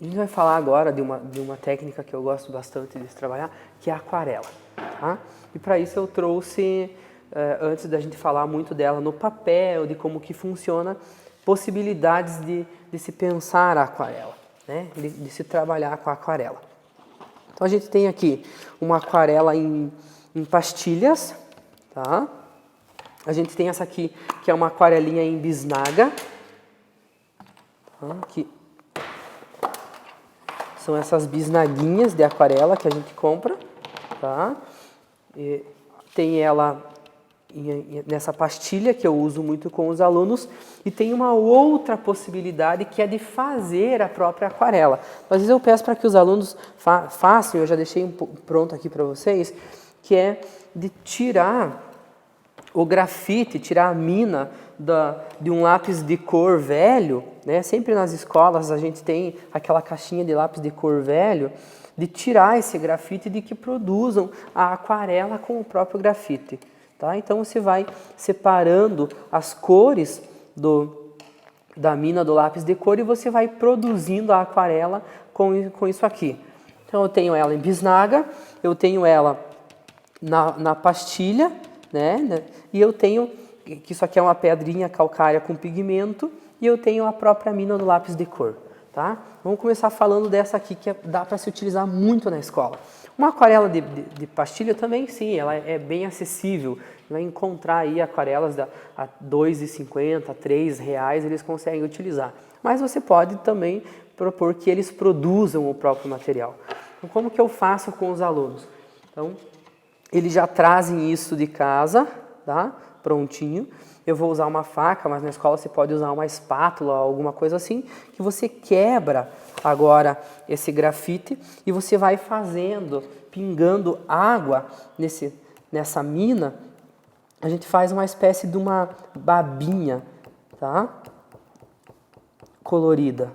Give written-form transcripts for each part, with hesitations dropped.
A gente vai falar agora de uma técnica que eu gosto bastante de trabalhar, que é a aquarela. Tá? E para isso eu trouxe, antes da gente falar muito dela no papel, de como que funciona, possibilidades de se pensar a aquarela, né? de se trabalhar com a aquarela. Então a gente tem aqui uma aquarela em pastilhas, tá? A gente tem essa aqui que é uma aquarelinha em bisnaga, tá? Que são essas bisnaguinhas de aquarela que a gente compra, tá? E tem ela nessa pastilha que eu uso muito com os alunos, e tem uma outra possibilidade que é de fazer a própria aquarela. Às vezes eu peço para que os alunos façam, eu já deixei pronto aqui para vocês, que é de tirar o grafite, tirar a mina de um lápis de cor velho, né? Sempre nas escolas a gente tem aquela caixinha de lápis de cor velho, de tirar esse grafite, de que produzam a aquarela com o próprio grafite. Tá? Então você vai separando as cores da mina do lápis de cor e você vai produzindo a aquarela com isso aqui. Então eu tenho ela em bisnaga, eu tenho ela na pastilha, né? E eu tenho, que isso aqui é uma pedrinha calcária com pigmento, e eu tenho a própria mina do lápis de cor. Tá? Vamos começar falando dessa aqui, que dá para se utilizar muito na escola. Uma aquarela de pastilha também, sim, ela é bem acessível. Vai encontrar aí aquarelas a R$ 2,50, R$ 3,00, eles conseguem utilizar. Mas você pode também propor que eles produzam o próprio material. Então, como que eu faço com os alunos? Então, eles já trazem isso de casa, tá? Prontinho. Eu vou usar uma faca, mas na escola você pode usar uma espátula, alguma coisa assim, que você quebra agora esse grafite e você vai fazendo, pingando água nessa mina. A gente faz uma espécie de uma babinha, tá? Colorida.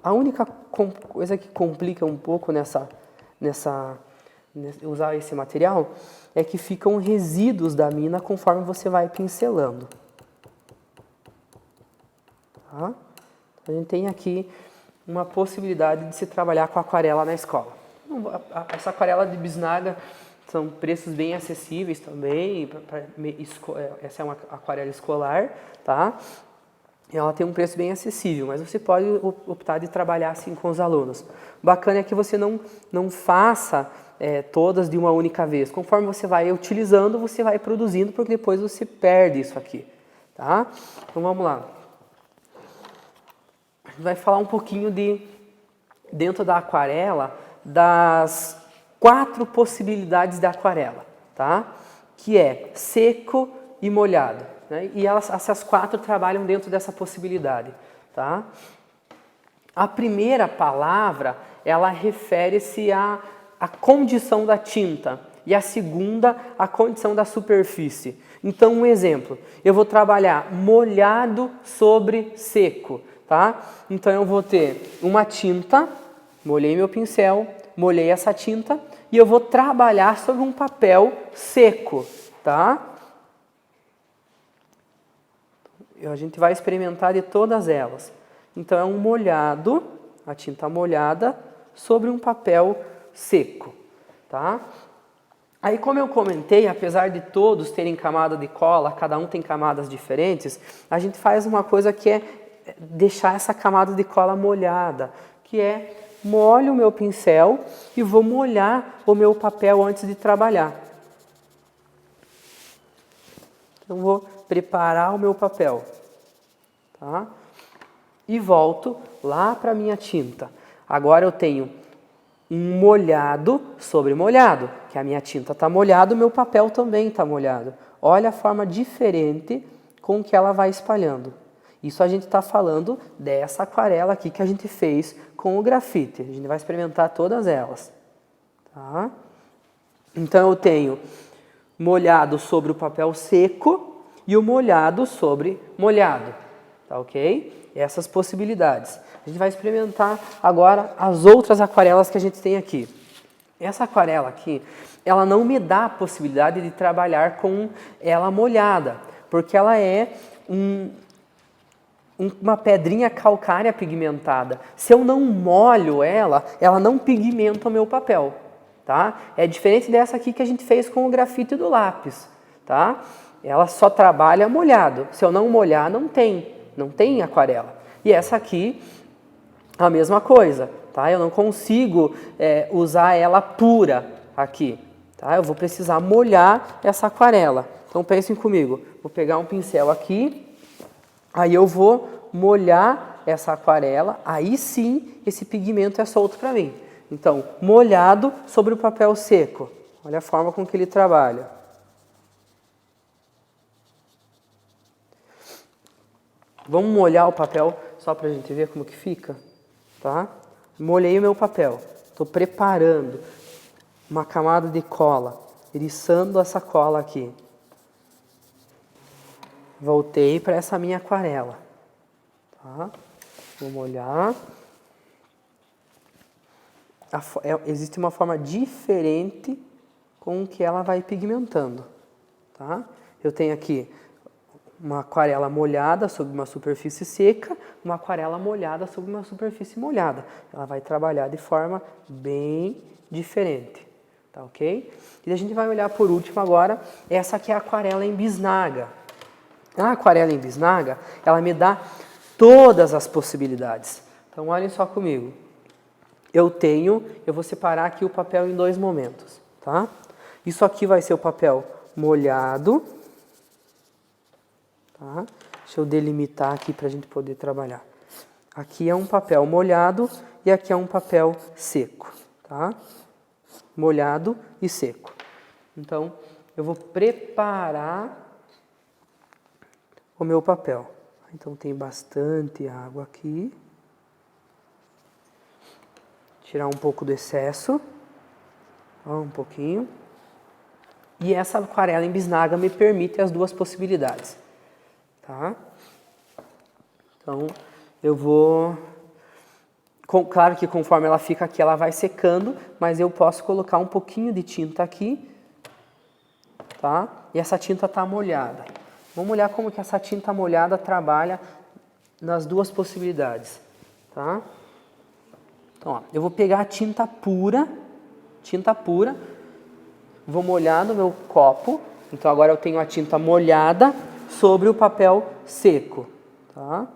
A única coisa que complica um pouco usar esse material é que ficam resíduos da mina conforme você vai pincelando. Tá? A gente tem aqui uma possibilidade de se trabalhar com aquarela na escola. Essa aquarela de bisnaga são preços bem acessíveis também. Essa é uma aquarela escolar, tá? Ela tem um preço bem acessível, mas você pode optar de trabalhar assim com os alunos. O bacana é que você não faça todas de uma única vez. Conforme você vai utilizando, você vai produzindo, porque depois você perde isso aqui. Tá? Então vamos lá. A gente vai falar um pouquinho dentro da aquarela, das 4 possibilidades da aquarela. Tá? Que é seco e molhado. Né? E essas 4 trabalham dentro dessa possibilidade. Tá? A primeira palavra, ela refere-se à condição da tinta, e a segunda, a condição da superfície. Então, um exemplo, eu vou trabalhar molhado sobre seco, tá? Então, eu vou ter uma tinta, molhei meu pincel, molhei essa tinta, e eu vou trabalhar sobre um papel seco, tá? A gente vai experimentar de todas elas. Então, é um molhado, a tinta molhada, sobre um papel seco, tá? Aí, como eu comentei, apesar de todos terem camada de cola, cada um tem camadas diferentes, a gente faz uma coisa que é deixar essa camada de cola molhada, que é molho o meu pincel e vou molhar o meu papel antes de trabalhar. Então, vou preparar o meu papel, tá? E volto lá para a minha tinta. Agora eu tenho um molhado sobre molhado, que a minha tinta está molhada, o meu papel também está molhado. Olha a forma diferente com que ela vai espalhando. Isso a gente está falando dessa aquarela aqui que a gente fez com o grafite. A gente vai experimentar todas elas. Tá? Então eu tenho molhado sobre o papel seco e o molhado sobre molhado. Tá ok? Essas possibilidades. A gente vai experimentar agora as outras aquarelas que a gente tem aqui. Essa aquarela aqui, ela não me dá a possibilidade de trabalhar com ela molhada, porque ela é uma pedrinha calcária pigmentada. Se eu não molho ela, ela não pigmenta o meu papel, tá? É diferente dessa aqui que a gente fez com o grafite do lápis, tá? Ela só trabalha molhado. Se eu não molhar, não tem aquarela. E essa aqui, a mesma coisa, tá? Eu não consigo usar ela pura aqui, tá? Eu vou precisar molhar essa aquarela. Então pensem comigo, vou pegar um pincel aqui, aí eu vou molhar essa aquarela, aí sim esse pigmento é solto para mim. Então, molhado sobre o papel seco. Olha a forma com que ele trabalha. Vamos molhar o papel só para a gente ver como que fica, tá? Molhei o meu papel, estou preparando uma camada de cola, eriçando essa cola aqui. Voltei para essa minha aquarela, tá? Vou molhar. Existe uma forma diferente com que ela vai pigmentando, tá? Eu tenho aqui uma aquarela molhada sobre uma superfície seca, uma aquarela molhada sobre uma superfície molhada. Ela vai trabalhar de forma bem diferente, tá ok? E a gente vai olhar por último agora, essa aqui é a aquarela em bisnaga. A aquarela em bisnaga, ela me dá todas as possibilidades. Então olhem só comigo. Eu vou separar aqui o papel em dois momentos, tá? Isso aqui vai ser o papel molhado, tá? Deixa eu delimitar aqui para a gente poder trabalhar. Aqui é um papel molhado e aqui é um papel seco, tá? Molhado e seco. Então, eu vou preparar o meu papel. Então, tem bastante água aqui. Tirar um pouco do excesso. Ó, um pouquinho. E essa aquarela em bisnaga me permite as duas possibilidades. Tá? Então, eu vou... Claro que conforme ela fica aqui, ela vai secando, mas eu posso colocar um pouquinho de tinta aqui, tá? E essa tinta está molhada. Vamos olhar como que essa tinta molhada trabalha nas duas possibilidades, tá? Então, ó, eu vou pegar a tinta pura, vou molhar no meu copo. Então, agora eu tenho a tinta molhada sobre o papel seco, tá?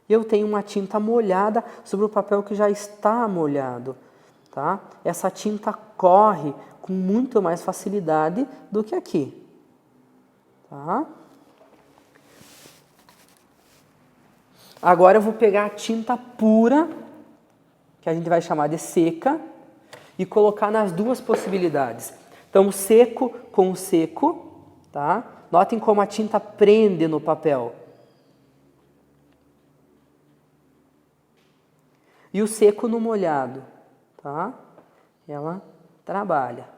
E eu tenho uma tinta molhada sobre o papel que já está molhado, tá? Essa tinta corre com muito mais facilidade do que aqui, tá? Agora eu vou pegar a tinta pura, que a gente vai chamar de seca, e colocar nas duas possibilidades. Então, seco com seco, tá? Notem como a tinta prende no papel. E o seco no molhado, tá? Ela trabalha.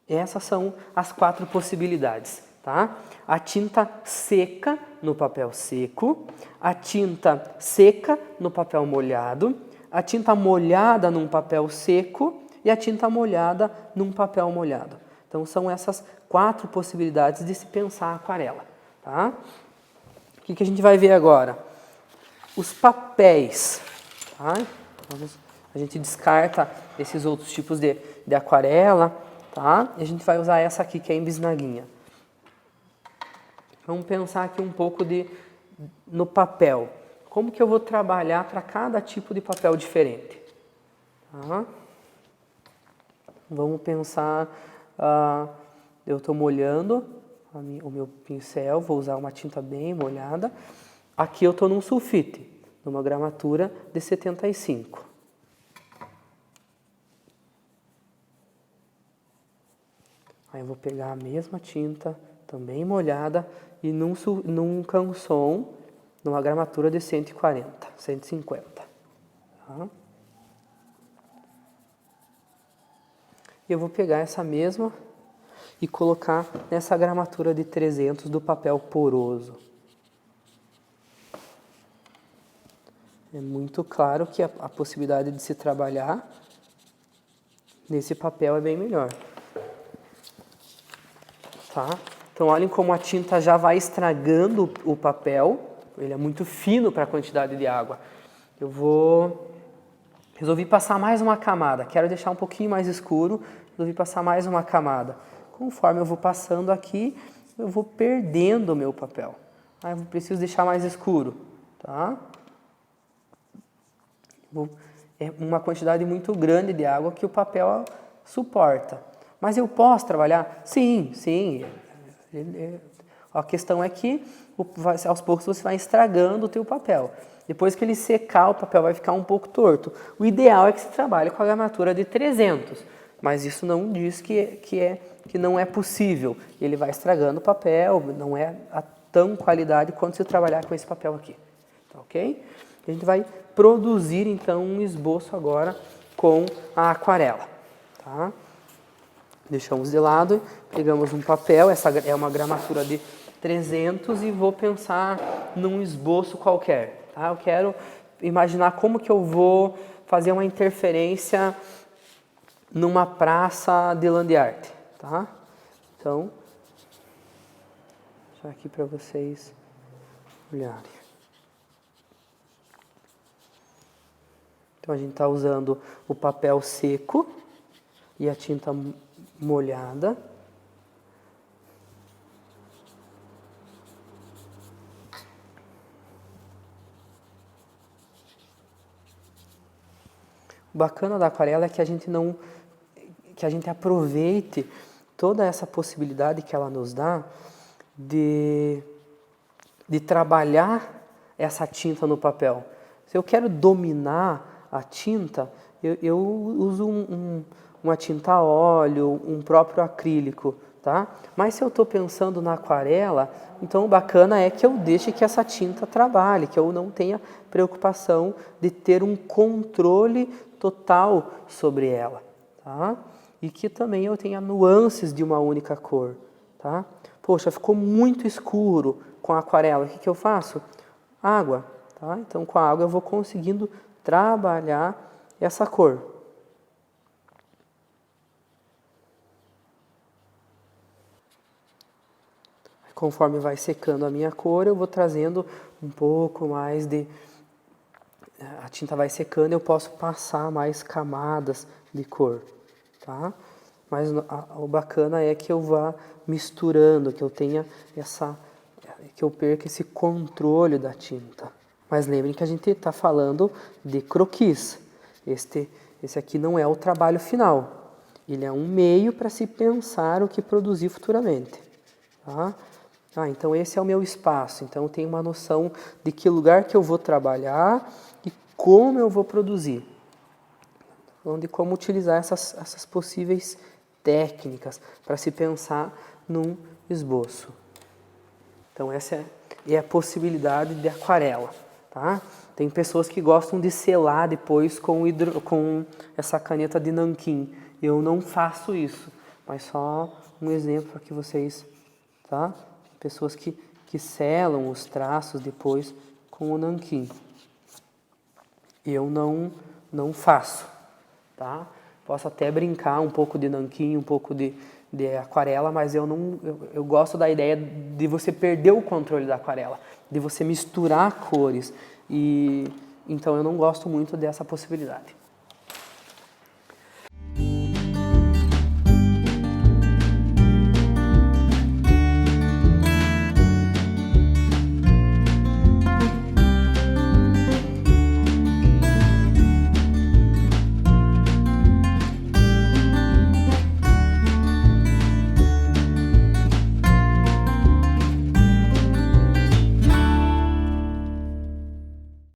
Essas são as 4 possibilidades, tá? A tinta seca no papel seco, a tinta seca no papel molhado, a tinta molhada num papel seco e a tinta molhada num papel molhado. Então, são essas 4 possibilidades de se pensar a aquarela, tá? O que a gente vai ver agora? Os papéis, tá? A gente descarta esses outros tipos de aquarela, tá? E a gente vai usar essa aqui que é em bisnaguinha. Vamos pensar aqui um pouco no papel. Como que eu vou trabalhar para cada tipo de papel diferente? Tá? Vamos pensar, eu estou molhando o meu pincel, vou usar uma tinta bem molhada. Aqui eu estou num sulfite, numa gramatura de 75. Aí eu vou pegar a mesma tinta, também molhada, e num canson, numa gramatura de 140, 150. Tá? E eu vou pegar essa mesma e colocar nessa gramatura de 300 do papel poroso. É muito claro que a possibilidade de se trabalhar nesse papel é bem melhor. Tá? Então olhem como a tinta já vai estragando o papel, ele é muito fino para a quantidade de água. Resolvi passar mais uma camada, quero deixar um pouquinho mais escuro, resolvi passar mais uma camada. Conforme eu vou passando aqui, eu vou perdendo o meu papel. Aí eu preciso deixar mais escuro, tá? É uma quantidade muito grande de água que o papel suporta. Mas eu posso trabalhar? Sim, sim. A questão é que aos poucos você vai estragando o teu papel. Depois que ele secar, o papel vai ficar um pouco torto. O ideal é que você trabalhe com a gramatura de 300, mas isso não diz que não é possível. Ele vai estragando o papel, não é a tão qualidade quanto se trabalhar com esse papel aqui. Tá, ok? A gente vai produzir então um esboço agora com a aquarela. Tá? Deixamos de lado, pegamos um papel, essa é uma gramatura de 300 e vou pensar num esboço qualquer. Tá? Eu quero imaginar como que eu vou fazer uma interferência numa praça de land art. Tá? Então, já aqui para vocês olharem. Então a gente está usando o papel seco e a tinta molhada. O bacana da aquarela é que a gente aproveite toda essa possibilidade que ela nos dá de trabalhar essa tinta no papel. Se eu quero dominar a tinta, eu uso uma tinta a óleo, um próprio acrílico, tá? Mas se eu estou pensando na aquarela, então o bacana é que eu deixe que essa tinta trabalhe, que eu não tenha preocupação de ter um controle total sobre ela, tá? E que também eu tenha nuances de uma única cor, tá? Poxa, ficou muito escuro com a aquarela, o que eu faço? Água, tá? Então com a água eu vou conseguindo trabalhar essa cor. Conforme vai secando a minha cor, eu vou trazendo um pouco mais de... A tinta vai secando, eu posso passar mais camadas de cor, tá? Mas o bacana é que eu vá misturando, que eu tenha que eu perca esse controle da tinta. Mas lembrem que a gente está falando de croquis. Esse aqui não é o trabalho final. Ele é um meio para se pensar o que produzir futuramente. Tá? Então esse é o meu espaço. Então eu tenho uma noção de que lugar que eu vou trabalhar e como eu vou produzir. De como utilizar essas possíveis técnicas para se pensar num esboço. Então essa é a possibilidade de aquarela. Tá? Tem pessoas que gostam de selar depois com essa caneta de nanquim. Eu não faço isso, mas só um exemplo para que vocês... Tá? Pessoas que selam os traços depois com o nanquim. Eu não faço. Tá? Posso até brincar um pouco de nanquim, um pouco de aquarela, mas eu gosto da ideia de você perder o controle da aquarela, de você misturar cores, e então eu não gosto muito dessa possibilidade.